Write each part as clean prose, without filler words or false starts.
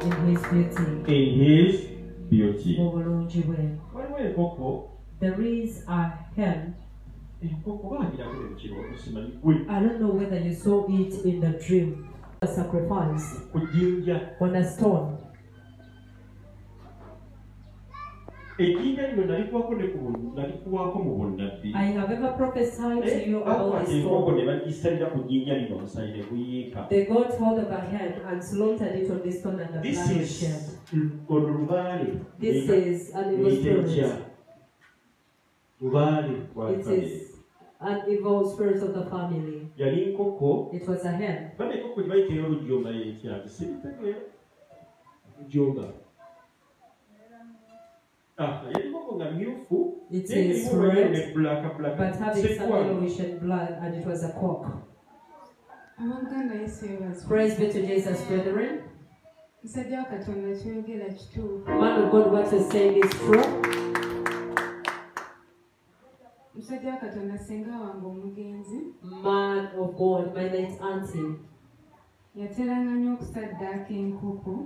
In his beauty. In his beauty. There is a hen. I don't know whether you saw it in the dream. A sacrifice on a stone. I have ever prophesied to you about this stone. The God held up a hand and slaughtered it on this stone and the blood was shed. This is an evil spirit. It is an evil spirit of the family. It was a hen. It is red, but having some yellowish and black, and it was a cock. Praise be to Jesus, brethren. Man of God, what is saying is true. Man of God, my late auntie,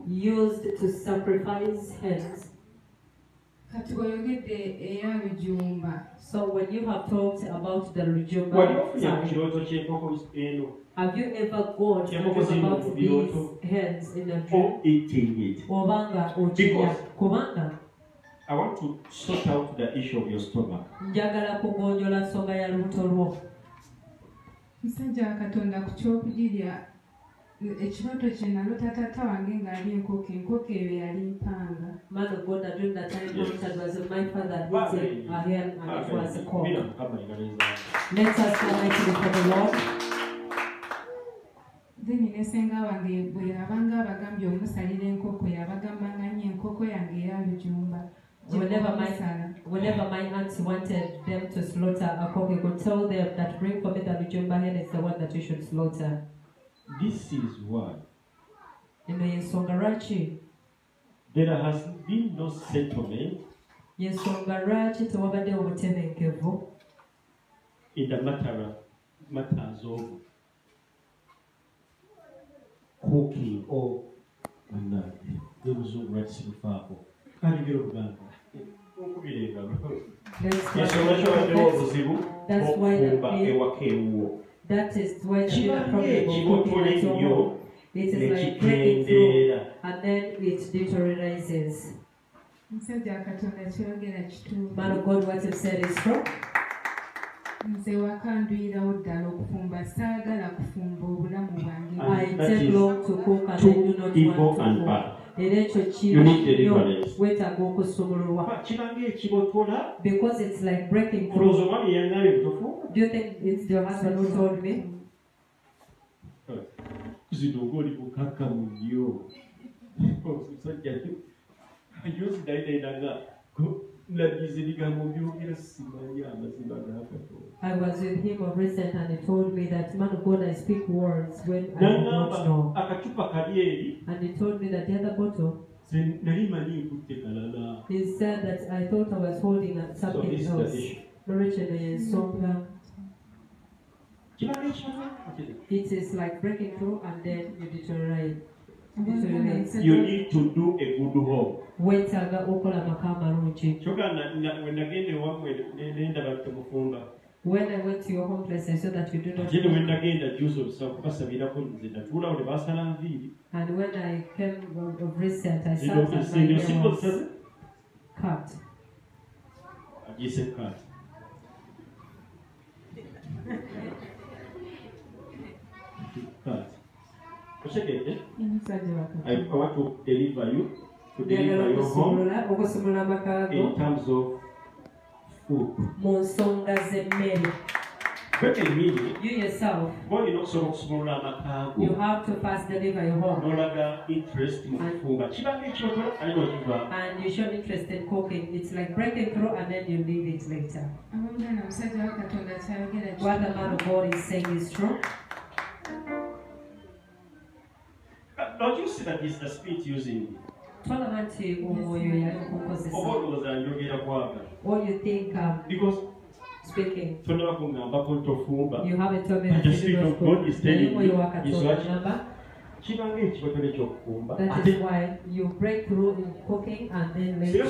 used to sacrifice hens. So when you have talked about the Rujumba, have you ever gone to talk about these hens in a dream? I want to sort out the issue of your stomach. Man of God, during that time, it was my father eating a hen and it was a cock. Let us come before the Lord. Whenever my auntie wanted them to slaughter a cock, he could tell them that bring for me the Rujumba hen is the one that you should slaughter. This is why there has been no settlement in the matters of cooking or that is why the problem it is like breaking through and then it deteriorates. Man of God, what you said is true. I take long to cook and I do not want to cook. You need deliverance. Because it's like breaking through. Do you think it's your husband who told me? I was with him of recent and he told me that, man of God, I speak words when I don't know. And he told me that the other bottle, he said that I thought I was holding something else. It is like breaking through and then you deteriorate. You need to do a good home. When I went to your home place, I saw that you do not. And when I came of recent, I saw that my hair was cut. I want to deliver you, your home in terms of food. You yourself, you have to first deliver your home. And you show interest in cooking. It's like breaking through and then you leave it later. What the man of God is saying is true. Don't you see that it's the spirit using you? What do you think? Because speaking, you haven't told me that the spirit of God is telling you, is watching. That is why you break through in cooking and then later.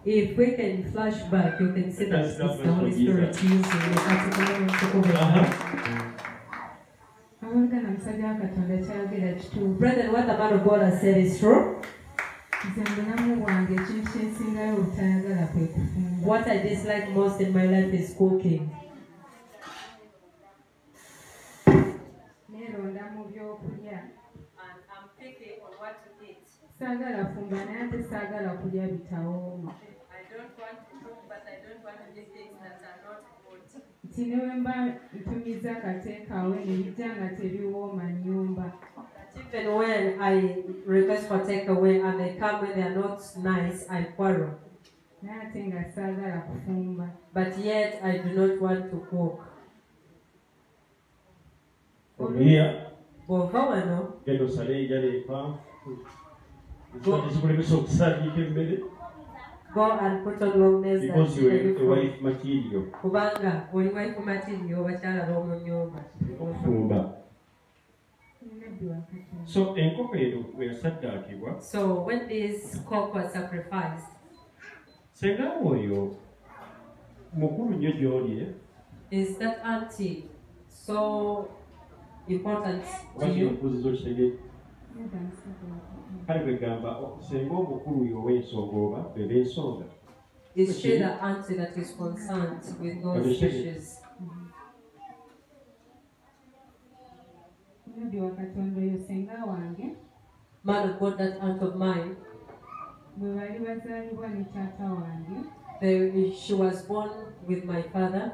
If we can flash back, you can see that it's the Holy Spirit using the particular Brethren, what the man of God has said is true. What I dislike most in my life is cooking. And I'm picky on what to eat. I don't want to cook, but I don't want to eat things that are not good. Even when I request for takeaway and they come when they are not nice, I quarrel. But yet I do not want to cook. From here, go and put on long nails because you are a wife material. So when this cock was sacrificed, is that auntie so important to you? Is she the auntie that is concerned with those issues? Man of God, that aunt of mine, she was born with my father.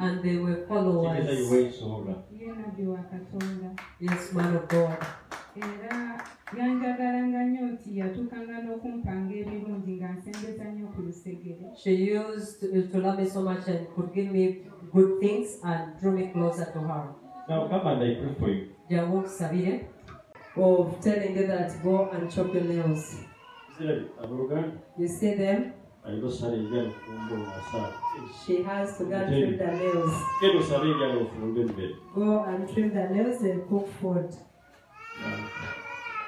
And they were followers. Yes, man of God. She used to love me so much and could give me good things and drew me closer to her. Now come and I pray for you. Of telling you that go and chop your nails. You see them? She has to go and trim the nails. Go and trim the nails and cook food.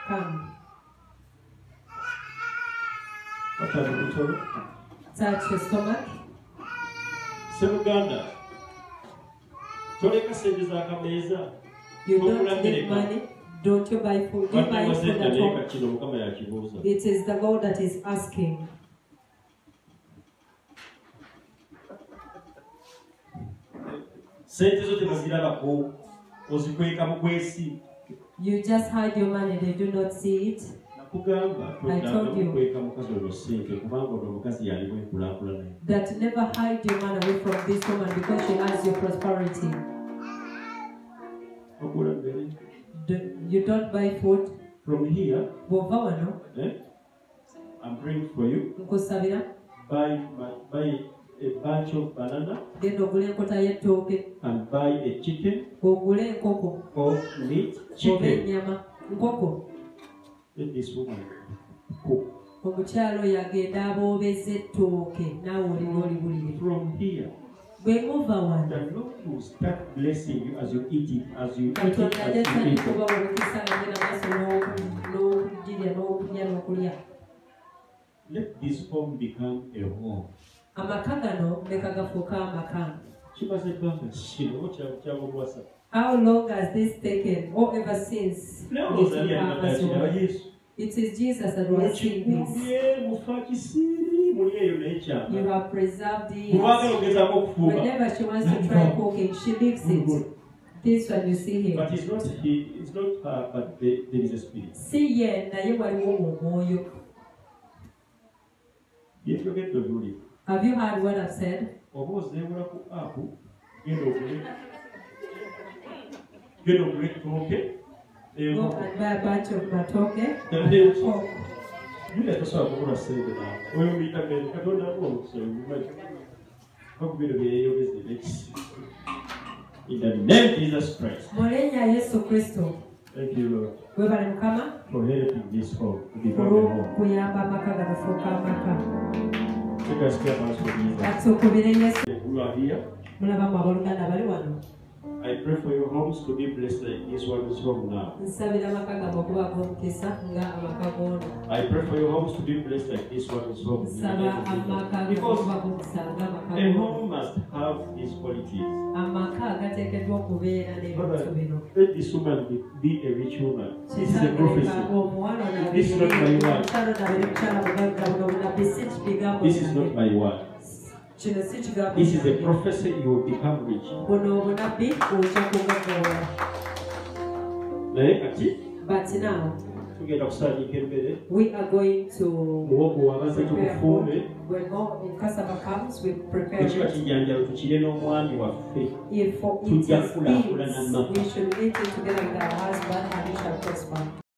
Come. Touch your stomach. You don't need money. Don't you buy food? You buy food at home. It is the Lord that is asking. You just hide your money, they do not see it. I told you that never hide your money away from this woman because she has your prosperity. You don't buy food from here. I'm praying for you. Buy a bunch of banana and buy a chicken or meat. Chicken. Let this woman cook. From here, the Lord will start blessing you as you eat it, as you eat it, Let this home become a home. How long has this taken? Or ever since? It is Jesus that was saying this. You have preserved it. Whenever she wants to try cooking, she leaves it. This one you see here. But it's not her, but there is a spirit. Have you heard what I've said? Go and buy a bunch of matoke. In the name of Jesus Christ. Thank you, Lord, for helping this home to become a home. Take a step as for Jesus. Atukubire Yesu. You are here. Mulaba maboluganda bali wano. I pray for your homes to be blessed like this one is home now. I pray for your homes to be blessed like this one is home. Because a home must have its qualities. Let this woman be a rich woman. This is a prophecy. This is not my word. This is not my word. This is a prophecy, you will become rich. But now, we are going to, when Kasaba comes, we prepare it. If it is peace, we should eat it together with our husband and we shall prosper.